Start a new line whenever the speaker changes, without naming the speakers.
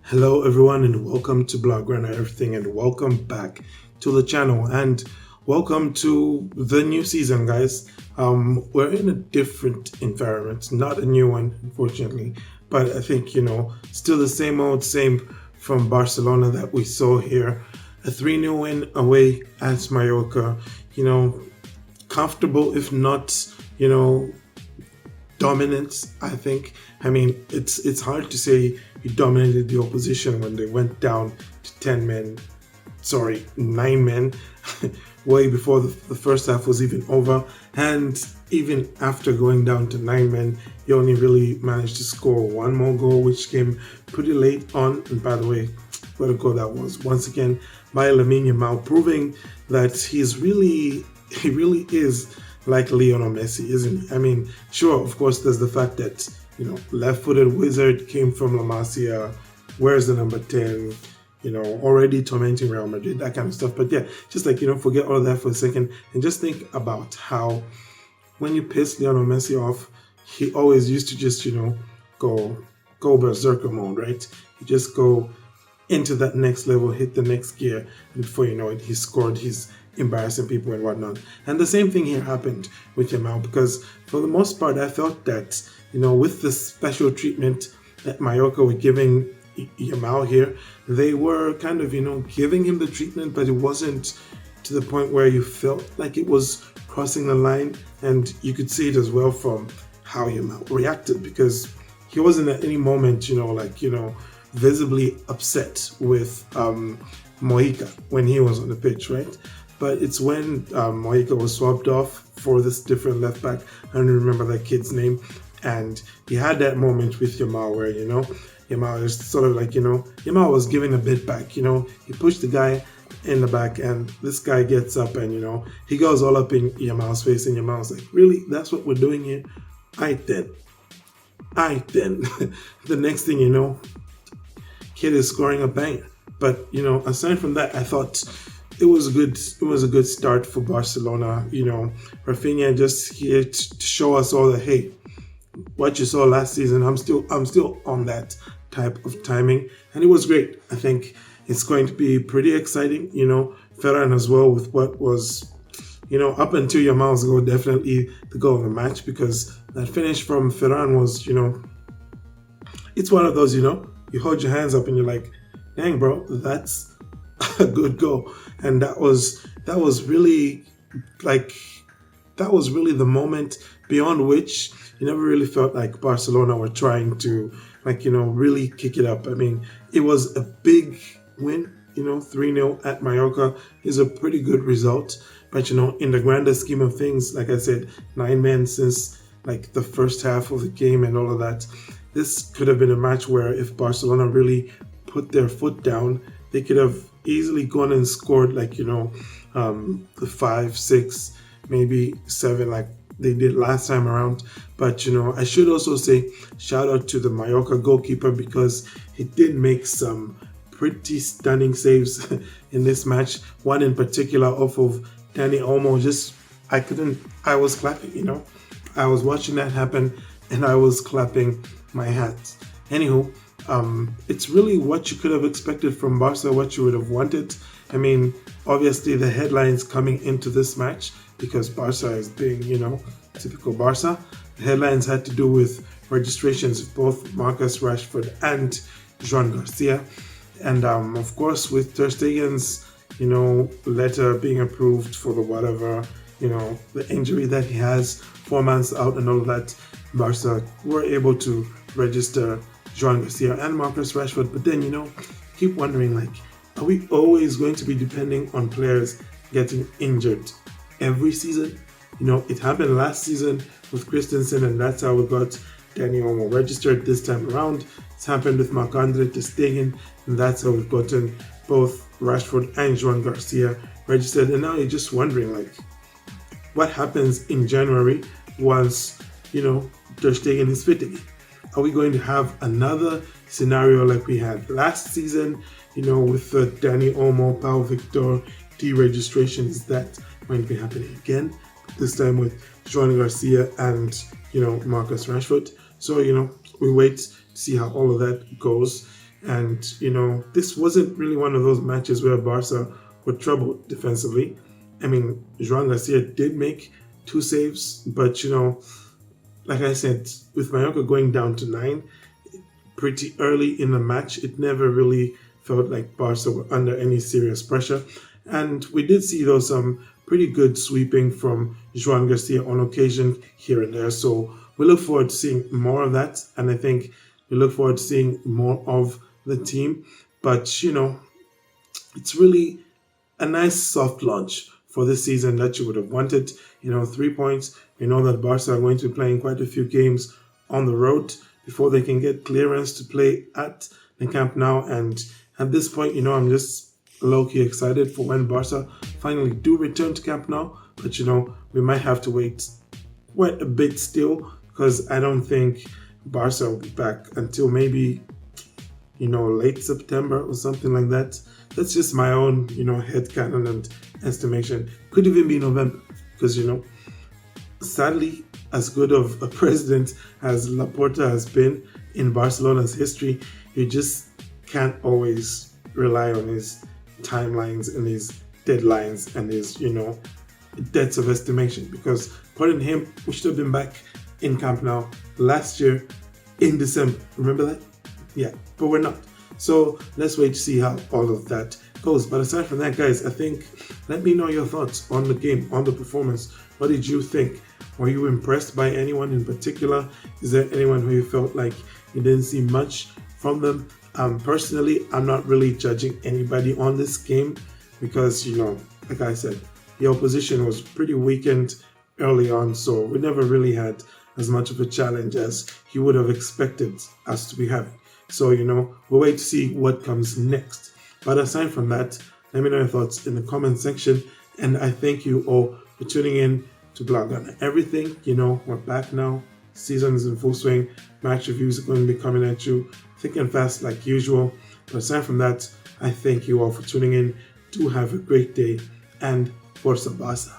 Hello everyone and welcome to Blaugrana Everything and welcome back to the channel and welcome to the new season, guys. We're in a different environment, not a new one unfortunately, but I think still the same from Barcelona that we saw here. A 3-0 win away at Mallorca, comfortable if not, dominant. I think. I mean, it's hard to say you dominated the opposition when they went down to 9 men, way before the first half was even over. And even after going down to 9 men, you only really managed to score one more goal, which came pretty late on. And by the way, what a goal that was! Once again by Lamine Yamal, proving that he really is like Lionel Messi, isn't he? I mean, sure, of course, there's the fact that, left-footed wizard came from La Masia, where's the number 10, already tormenting Real Madrid, that kind of stuff. But yeah, just forget all of that for a second and just think about how when you piss Lionel Messi off, he always used to just, go berserker mode, right? You just go into that next level, hit the next gear, and before you know it, he scored his embarrassing people and whatnot. And the same thing here happened with Yamal, because for the most part I felt that with the special treatment that Mallorca were giving Yamal here, they were kind of giving him the treatment, but it wasn't to the point where you felt like it was crossing the line. And you could see it as well from how Yamal reacted, because he wasn't at any moment visibly upset with Mojica when he was on the pitch, right? But it's when Mojica was swapped off for this different left back. I don't remember that kid's name. And he had that moment with Yamal where, Yamal is sort of like, Yamal was giving a bit back. He pushed the guy in the back and this guy gets up and, he goes all up in Yamal's face and Yamal's like, really? That's what we're doing here? Aight then. The next thing you know, kid is scoring a banger. But, aside from that, I thought it was a good start for Barcelona. Raphinha just here to show us all that, hey, what you saw last season, I'm still on that type of timing, and it was great. I think it's going to be pretty exciting. Ferran as well, with what was, up until Yamal's goal, definitely the goal of the match, because that finish from Ferran was, it's one of those, you hold your hands up and you're like, dang, bro, that's a good goal. And that was really the moment beyond which you never really felt like Barcelona were trying to really kick it up. I mean, it was a big win, 3-0 at Mallorca is a pretty good result. But in the grander scheme of things, like I said, 9 men since the first half of the game and all of that, this could have been a match where if Barcelona really put their foot down, they could have easily gone and scored the 5, 6, maybe 7 like they did last time around. But I should also say shout out to the Mallorca goalkeeper, because he did make some pretty stunning saves in this match. One in particular off of Dani Olmo, I was clapping, I was watching that happen and I was clapping my hands. Anywho, it's really what you could have expected from Barca, what you would have wanted. I mean, obviously the headlines coming into this match, because Barca is being, typical Barca, the headlines had to do with registrations of both Marcus Rashford and Joan Garcia. And of course, with Ter Stegen's, letter being approved for the whatever, the injury that he has, 4 months out and all of that, Barca were able to register Joan Garcia and Marcus Rashford. But then, keep wondering, are we always going to be depending on players getting injured every season? It happened last season with Christensen, and that's how we got Dani Olmo registered this time around. It's happened with Marc-Andre Ter Stegen, and that's how we've gotten both Rashford and Joan Garcia registered. And now you're just wondering, what happens in January once, Ter Stegen is fit again? Are we going to have another scenario like we had last season, with the Dani Olmo, Pau Victor deregistration? Is that going to be happening again? This time with Joan Garcia and, Marcus Rashford. So, we wait to see how all of that goes. And, this wasn't really one of those matches where Barca were troubled defensively. I mean, Joan Garcia did make 2 saves, but, like I said, with Mallorca going down to 9 pretty early in the match, it never really felt like Barca were under any serious pressure. And we did see, though, some pretty good sweeping from Joan Garcia on occasion here and there. So we look forward to seeing more of that. And I think we look forward to seeing more of the team. But, it's really a nice soft launch for this season that you would have wanted. 3 points. We know that Barca are going to be playing quite a few games on the road before they can get clearance to play at the Camp Nou. And at this point, I'm just low-key excited for when Barca finally do return to Camp Nou. But, we might have to wait quite a bit still, because I don't think Barca will be back until maybe, late September or something like that. That's just my own, headcanon and estimation. Could even be November, because, sadly, as good of a president as Laporta has been in Barcelona's history, you just can't always rely on his timelines and his deadlines and his, debts of estimation. Because according to him, we should have been back in Camp Nou last year in December. Remember that? Yeah, but we're not. So let's wait to see how all of that goes. But aside from that, guys, I think, let me know your thoughts on the game, on the performance. What did you think? Were you impressed by anyone in particular? Is there anyone who you felt like you didn't see much from them? Personally, I'm not really judging anybody on this game because, like I said, the opposition was pretty weakened early on, so we never really had as much of a challenge as you would have expected us to be having. So, we'll wait to see what comes next. But aside from that, let me know your thoughts in the comment section. And I thank you all for tuning in to Blaugrana. Everything, we're back now. Season is in full swing. Match reviews are going to be coming at you thick and fast like usual. But aside from that, I thank you all for tuning in. Do have a great day, and Forza Barca.